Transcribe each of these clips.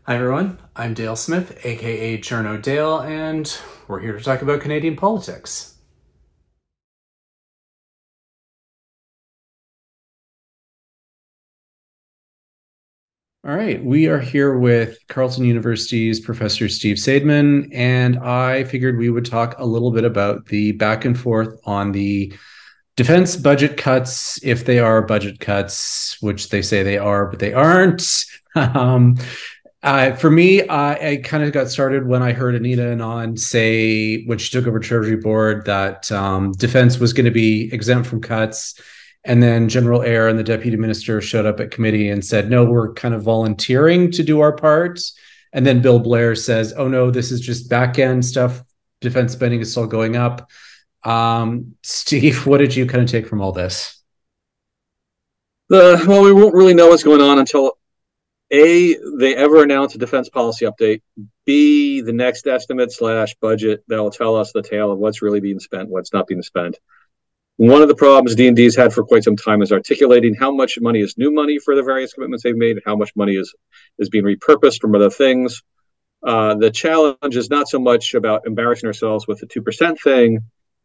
Hi everyone, I'm Dale Smith, aka Journo Dale, and we're here to talk about Canadian politics. All right, we are here with Carleton University's Professor Steve Saideman, and I figured we would talk a little bit about the back and forth on the defense budget cuts, if they are budget cuts, which they say they are, but they aren't. Um, for me, I kind of got started when I heard Anita Anand say, when she took over Treasury Board, that defense was going to be exempt from cuts. And then General Eyre and the deputy minister showed up at committee and said, no, we're kind of volunteering to do our part. And then Bill Blair says, oh, no, this is just back end stuff. Defense spending is still going up. Steve, what did you kind of take from all this? Well, we won't really know what's going on until A, they ever announce a defense policy update, B, the next estimate / budget that will tell us the tale of what's really being spent, what's not being spent. One of the problems D&D's had for quite some time is articulating how much money is new money for the various commitments they've made, and how much money is being repurposed from other things. The challenge is not so much about embarrassing ourselves with the 2% thing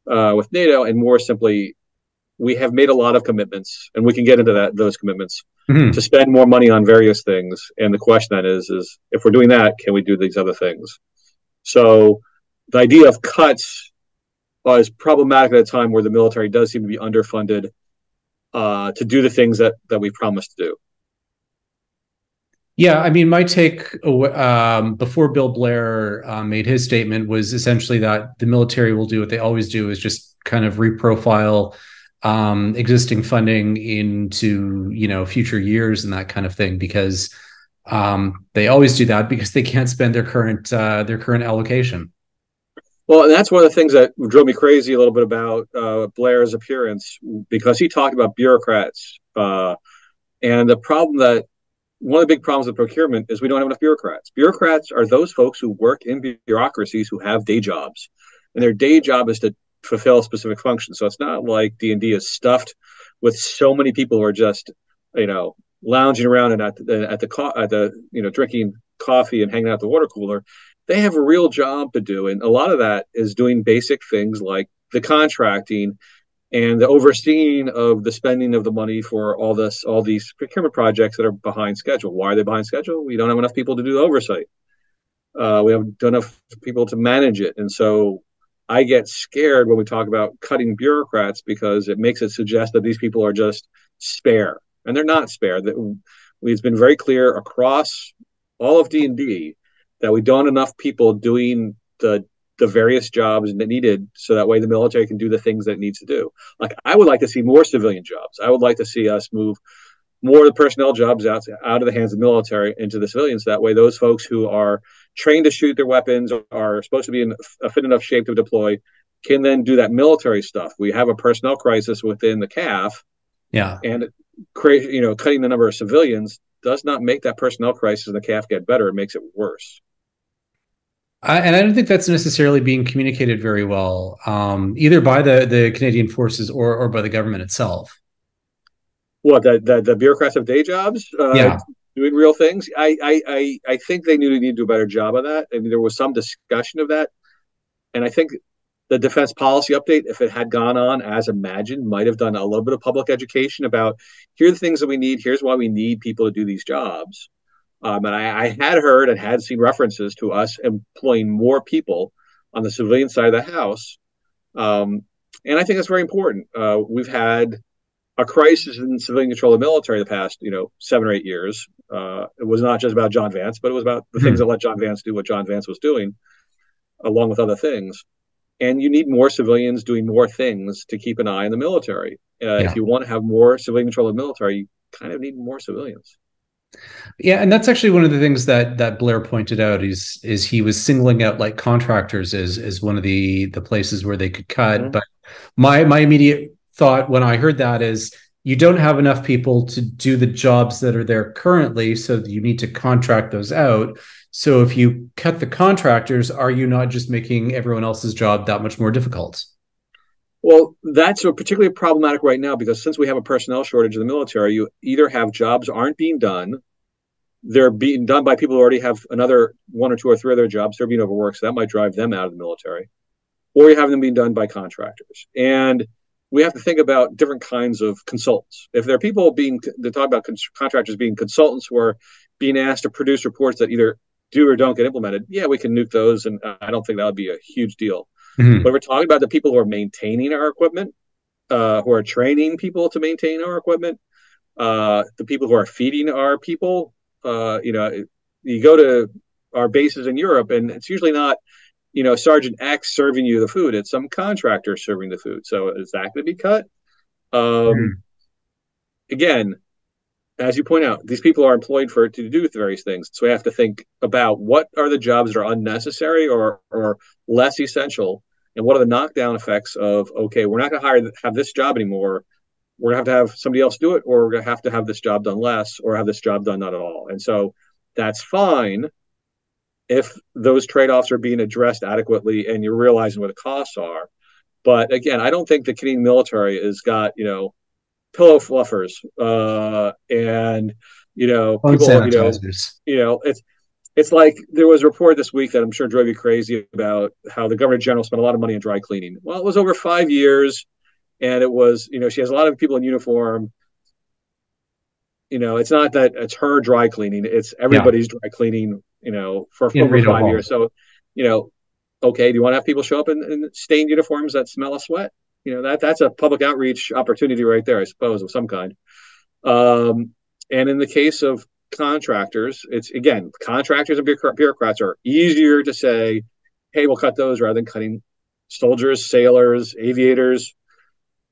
with NATO, and more simply, we have made a lot of commitments, and we can get into those commitments to spend more money on various things. And the question then is if we're doing that, can we do these other things? So the idea of cuts is problematic at a time where the military does seem to be underfunded to do the things that we promised to do. Yeah, I mean, my take before Bill Blair made his statement was essentially that the military will do what they always do, is just kind of reprofile existing funding into, future years and that kind of thing, because they always do that because they can't spend their current allocation. Well, and that's one of the things that drove me crazy a little bit about Blair's appearance, because he talked about bureaucrats. And one of the big problems with procurement is we don't have enough bureaucrats. Bureaucrats are those folks who work in bureaucracies who have day jobs, and their day job is to fulfill a specific function. So it's not like D&D is stuffed with so many people who are just, lounging around and at the drinking coffee and hanging out at the water cooler. They have a real job to do, and a lot of that is doing basic things like the contracting and the overseeing of the spending of the money for all these procurement projects that are behind schedule. Why are they behind schedule? We don't have enough people to do the oversight. We don't have enough people to manage it, and so I get scared when we talk about cutting bureaucrats, because it makes it suggest that these people are just spare, and they're not spare. It's been very clear across all of D&D that we don't have enough people doing the various jobs that needed, so that way the military can do the things that it needs to do. Like, I would like to see more civilian jobs. I would like to see us move more of the personnel jobs out of the hands of the military into the civilians. That way, those folks who are trained to shoot their weapons, are supposed to be in a fit enough shape to deploy, can then do that military stuff. We have a personnel crisis within the CAF, and cutting the number of civilians does not make that personnel crisis in the CAF get better. It makes it worse. And I don't think that's necessarily being communicated very well, either by the Canadian Forces or by the government itself. What, the bureaucrats have day jobs, doing real things? I think they need to do a better job of that. I mean, there was some discussion of that, and I think the defense policy update, if it had gone on as imagined, might have done a little bit of public education about, here are the things that we need, here's why we need people to do these jobs. And I had heard and had seen references to us employing more people on the civilian side of the house. And I think that's very important. We've had a crisis in civilian control of the military the past, 7 or 8 years. It was not just about John Vance, but it was about the things that let John Vance do what John Vance was doing, along with other things. And you need more civilians doing more things to keep an eye on the military. If you want to have more civilian control of the military, you kind of need more civilians. Yeah, and that's actually one of the things that Blair pointed out is he was singling out like contractors as one of the places where they could cut. But my immediate thought when I heard that is, you don't have enough people to do the jobs that are there currently, so you need to contract those out. So if you cut the contractors, are you not just making everyone else's job that much more difficult? Well, that's particularly problematic right now, because since we have a personnel shortage in the military, you either have jobs aren't being done they're being done by people who already have another one or two or three other jobs. They're being overworked, so that might drive them out of the military. Or you have them being done by contractors. And we have to think about different kinds of consultants. If there are people they talk about contractors being consultants who are being asked to produce reports that either do or don't get implemented, yeah, we can nuke those, and I don't think that would be a huge deal. Mm-hmm. But we're talking about the people who are maintaining our equipment, who are training people to maintain our equipment, the people who are feeding our people. You go to our bases in Europe, and it's usually not Sergeant X serving you the food. It's some contractor serving the food. So is that going to be cut? Mm-hmm. Again, as you point out, these people are employed to do various things. So we have to think about what are the jobs that are unnecessary or less essential, and what are the knockdown effects of, okay, we're not going to have this job anymore. We're going to have somebody else do it, or we're going to have this job done less, or have this job done not at all. And so that's fine if those trade-offs are being addressed adequately and you're realizing what the costs are. But again, I don't think the Canadian military has got, pillow fluffers, and, Phone people, sanitizers. it's like there was a report this week that I'm sure drove you crazy about how the Governor General spent a lot of money on dry cleaning. Well, it was over 5 years, and it was, she has a lot of people in uniform. It's not that it's her dry cleaning; it's Yeah. everybody's dry cleaning. For In over Rideau 5 years. Hall. So, okay, do you want to have people show up in stained uniforms that smell of sweat? That's a public outreach opportunity right there, I suppose, of some kind. And in the case of contractors, it's again, contractors and bureaucrats are easier to say, hey, we'll cut those rather than cutting soldiers, sailors, aviators.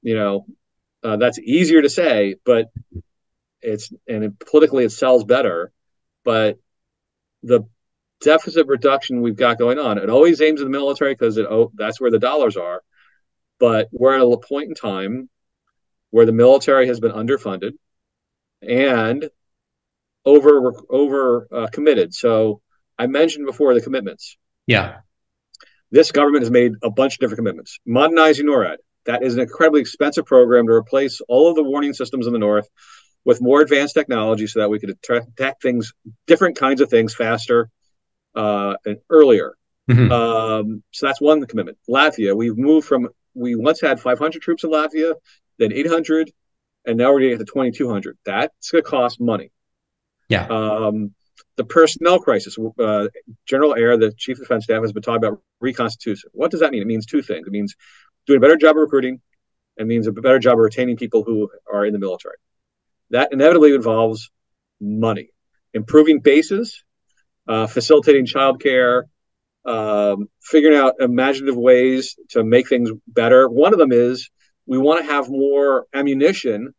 That's easier to say, but politically it sells better. But the deficit reduction we've got going on, it always aims at the military because that's where the dollars are. But we're at a point in time where the military has been underfunded and over committed. So I mentioned before the commitments. Yeah. This government has made a bunch of different commitments. Modernizing NORAD. That is an incredibly expensive program to replace all of the warning systems in the North with more advanced technology so that we could detect things, different kinds of things faster and earlier. Mm-hmm. So that's one commitment. Latvia, we once had 500 troops in Latvia, then 800, and now we're getting to 2,200. That's going to cost money. Yeah. The personnel crisis. General Ayer, the chief of defense staff, has been talking about reconstitution. What does that mean? It means two things. It means doing a better job of recruiting, and means a better job of retaining people who are in the military. That inevitably involves money, improving bases, facilitating childcare, figuring out imaginative ways to make things better. One of them is we want to have more ammunition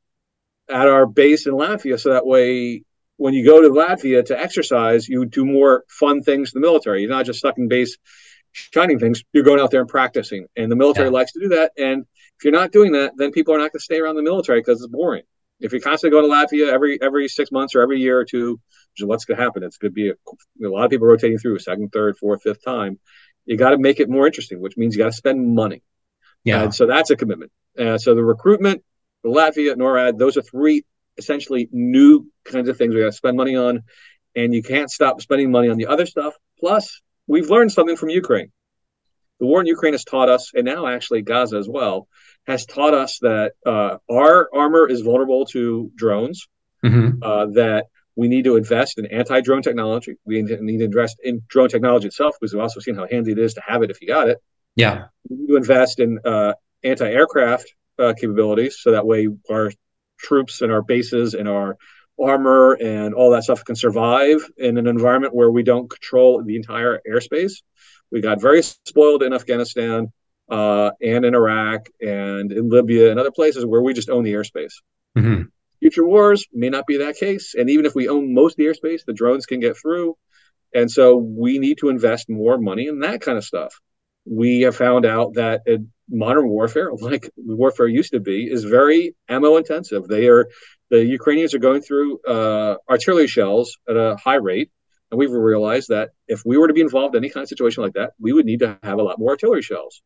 at our base in Latvia, so that way when you go to Latvia to exercise, you do more fun things in the military. You're not just stuck in base shining things. You're going out there and practicing, and the military Yeah. likes to do that. And if you're not doing that, then people are not going to stay around the military because it's boring. If you're constantly going to Latvia every 6 months or every year or two, which is what's going to happen, it's going to be a lot of people rotating through second, third, fourth, fifth time. You got to make it more interesting, which means you got to spend money. Yeah. And so that's a commitment. So the recruitment, the Latvia, NORAD, those are three essentially new kinds of things we got to spend money on. And you can't stop spending money on the other stuff. Plus, we've learned something from Ukraine. The war in Ukraine has taught us, and now actually Gaza as well, has taught us that our armor is vulnerable to drones, Mm-hmm. that we need to invest in anti-drone technology. We need to invest in drone technology itself, because we've also seen how handy it is to have it if you got it. Yeah. We need to invest in anti-aircraft capabilities, so that way our troops and our bases and our armor and all that stuff can survive in an environment where we don't control the entire airspace. We got very spoiled in Afghanistan and in Iraq and in Libya and other places where we just own the airspace. Mm-hmm. Future wars may not be that case. And even if we own most of the airspace, the drones can get through. And so we need to invest more money in that kind of stuff. We have found out that modern warfare, like warfare used to be, is very ammo intensive. The Ukrainians are going through artillery shells at a high rate. And we've realized that if we were to be involved in any kind of situation like that, we would need to have a lot more artillery shells.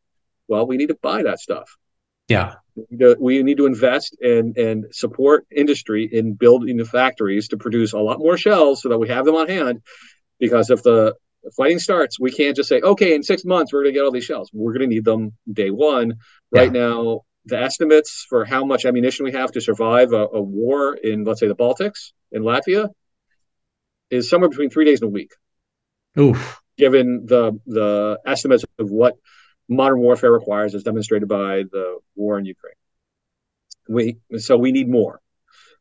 Well, we need to buy that stuff. Yeah. We need to invest and support industry in building the factories to produce a lot more shells so that we have them on hand. Because if the fighting starts, we can't just say, okay, in 6 months, we're going to get all these shells. We're going to need them day one. Right Yeah. now, the estimates for how much ammunition we have to survive a war in, let's say, the Baltics, in Latvia, is somewhere between 3 days and a week, Oof. given the estimates of what modern warfare requires, as demonstrated by the war in Ukraine. We need more.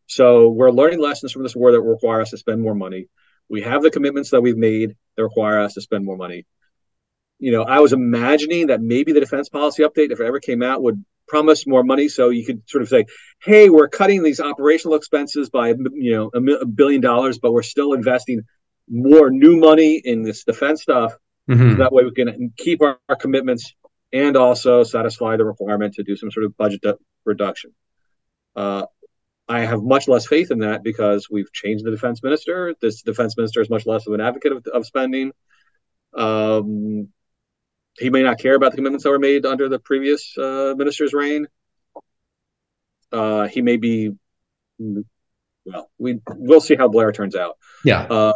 So we're learning lessons from this war that require us to spend more money. We have the commitments that we've made that require us to spend more money. I was imagining that maybe the defense policy update, if it ever came out, would promise more money. So you could sort of say, hey, we're cutting these operational expenses by, $1 billion, but we're still investing more new money in this defense stuff. So Hmm. that way we can keep our commitments and also satisfy the requirement to do some sort of budget reduction. Uh, I have much less faith in that because we've changed the defense minister. This defense minister is much less of an advocate of spending. Um, he may not care about the commitments that were made under the previous minister's reign. He may be, well, we'll see how Blair turns out. Yeah. Uh,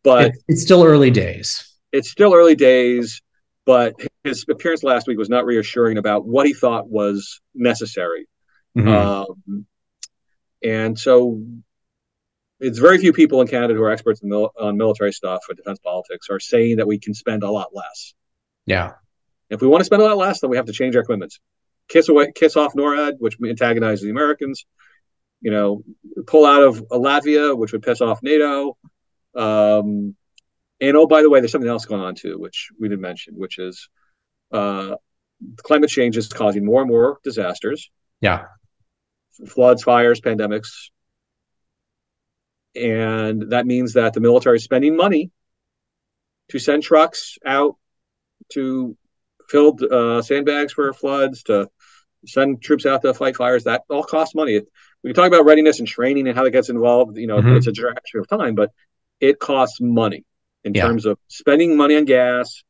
but It's still early days. it's still early days. But his appearance last week was not reassuring about what he thought was necessary. Hmm. Um, and so it's very few people in Canada who are experts on military stuff or defense politics are saying that we can spend a lot less. Yeah. If we want to spend a lot less, then we have to change our commitments. Kiss off NORAD, which antagonizes the Americans. Pull out of Latvia, which would piss off NATO. And oh, by the way, there's something else going on too, which we didn't mention, which is climate change is causing more and more disasters, Yeah. floods, fires, pandemics, and that means that the military is spending money to send trucks out to fill sandbags for floods, to send troops out to fight fires. That all costs money. We can talk about readiness and training and how that gets involved. It's a Hmm. distraction of time, but it costs money in Yeah. terms of spending money on gas,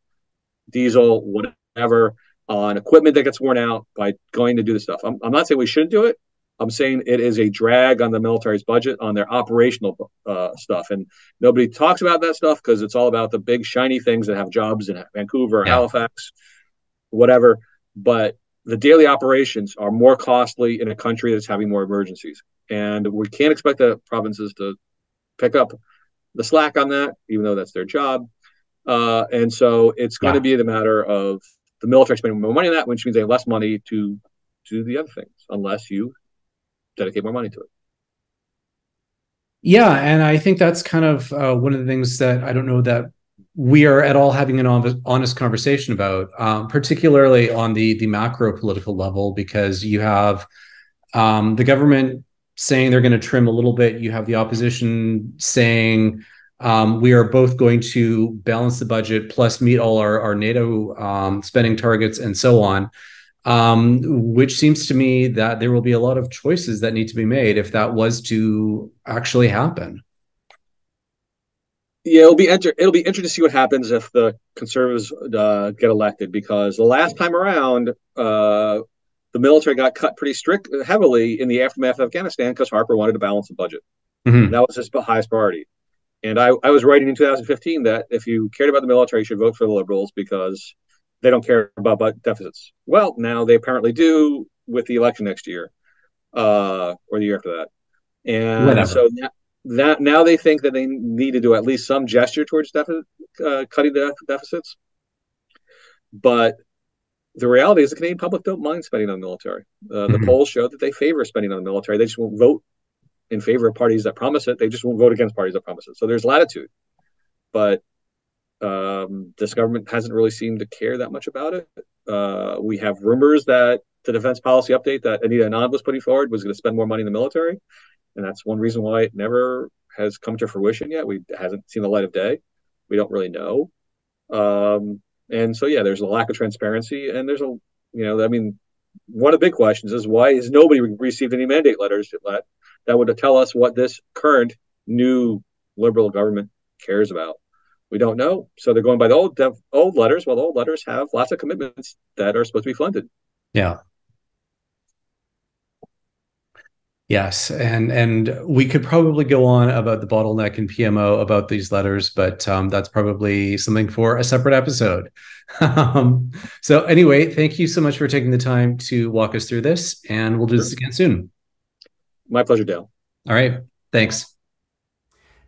diesel, whatever, on equipment that gets worn out by going to do this stuff. I'm not saying we shouldn't do it. I'm saying it is a drag on the military's budget on their operational stuff. And nobody talks about that stuff because it's all about the big, shiny things that have jobs in Vancouver, Yeah. Halifax, whatever. But the daily operations are more costly in a country that's having more emergencies. And we can't expect the provinces to pick up the slack on that, even though that's their job. And so it's going to Yeah. be the matter of the military spending more money on that, which means they have less money to do the other things, unless you dedicate more money to it. Yeah, and I think that's kind of one of the things that I don't know that we are at all having an honest conversation about, particularly on the macro political level, because you have the government saying they're going to trim a little bit. You have the opposition saying we are both going to balance the budget plus meet all our NATO spending targets and so on, which seems to me that there will be a lot of choices that need to be made if that was to actually happen. Yeah, it'll be interesting to see what happens if the Conservatives get elected, because the last time around, the military got cut pretty heavily in the aftermath of Afghanistan because Harper wanted to balance the budget. Mm-hmm. That was his highest priority. And I was writing in 2015 that if you cared about the military, you should vote for the Liberals because they don't care about deficits. Well, now they apparently do with the election next year, or the year after that. And Whatever. so that now they think that they need to do at least some gesture towards cutting the deficits. But the reality is the Canadian public don't mind spending on the military. The Mm-hmm. polls show that they favor spending on the military. They just won't vote in favor of parties that promise it. They just won't vote against parties that promise it. So there's latitude. But this government hasn't really seemed to care that much about it. We have rumors that the defense policy update that Anita Anand was putting forward was going to spend more money in the military. And that's one reason why it never has come to fruition yet. We hasn't seen the light of day. We don't really know. And so, yeah, there's a lack of transparency. And one of the big questions is why has nobody received any mandate letters that would tell us what this current new Liberal government cares about? We don't know. So they're going by the old letters. Well, the old letters have lots of commitments that are supposed to be funded. Yeah. Yes, and we could probably go on about the bottleneck in PMO about these letters, but that's probably something for a separate episode. um, so anyway, thank you so much for taking the time to walk us through this, and we'll do this Sure. again soon. My pleasure, Dale. All right, thanks.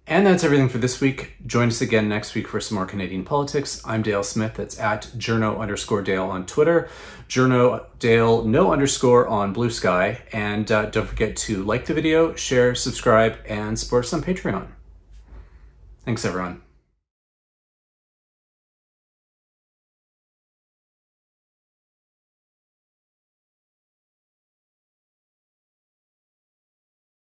And that's everything for this week. Join us again next week for some more Canadian politics. I'm Dale Smith. That's at journo_Dale on Twitter. Journo Dale, no underscore on Bluesky. And don't forget to like the video, share, subscribe, and support us on Patreon. Thanks, everyone.